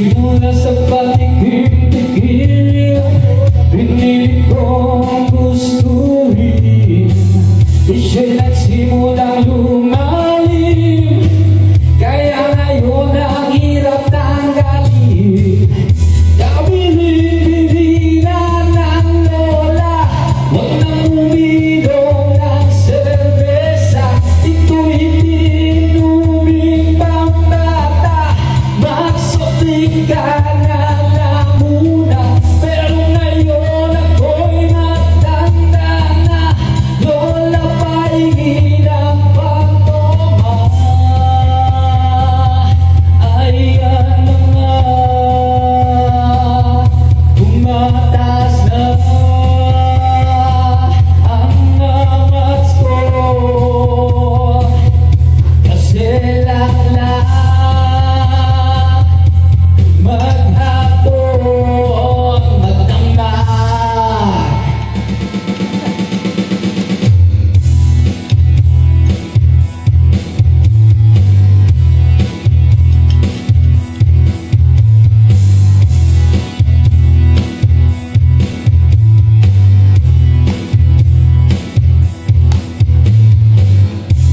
Simula sa patigil-tigil, pinili kong gustuhin. Di siya'y nagsimulang lumalim, kaya ngayon ang hirap tanggalin. Kabilin-bilinan ng lola, huwag nang uminom ng serbesa. Ito'y tinuming pambata, magsotik ka na lang muna. Pero ngayon ako'y matanda na, lola paingin ang pagtoma. Ayan na nga, tumatas na ang amats ko, kasi lakla maghapon magdamag.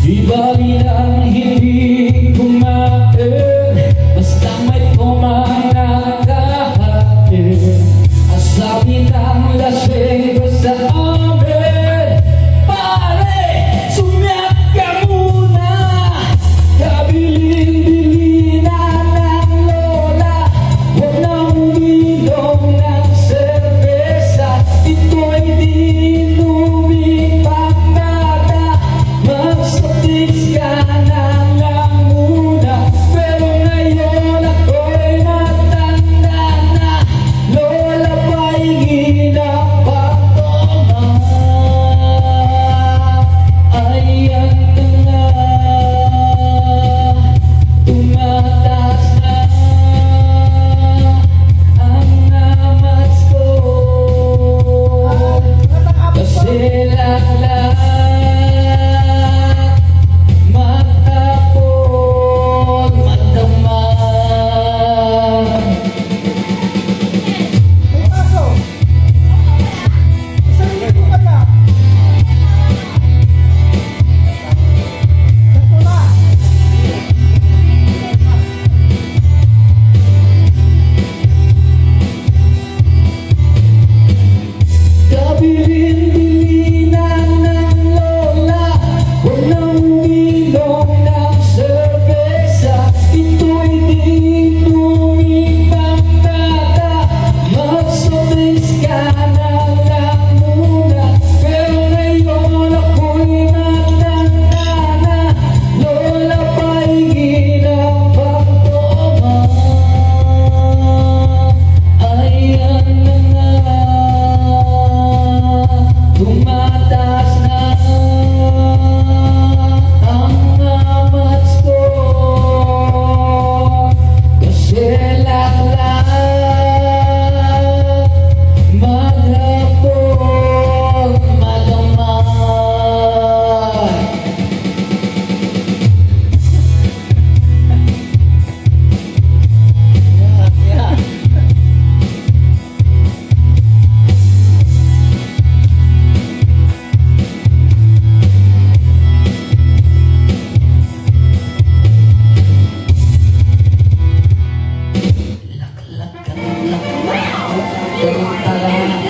Di bali lang hindi kumain, basta may kumangakain. Ang sabi ng lasing ko sa amin, pare, sumiyak ka muna. Kabilin-bilinan ng lola, huwag nang uminom ng serbesa. Ito'y dinuming pangata, magsotik ka na lang muna. Pero ngayon ako'y matanda na, lola paingin ang pagtoma. Ayan na nga, tumatas na ang amats ko, kasi lakla maghapon magdamag. Kabilin-bilinan ng lola, huwag nang uminom ng serbesa. Ito'y dinuming pambata, magsotis ka na lang muna. Pero ngayon ako'y matanda na, lola paingin ang pagtoma. Ayan na nga, tumatas na ang amats ko, kasi lakla maghapon magdamag. Laklak ka, laklak,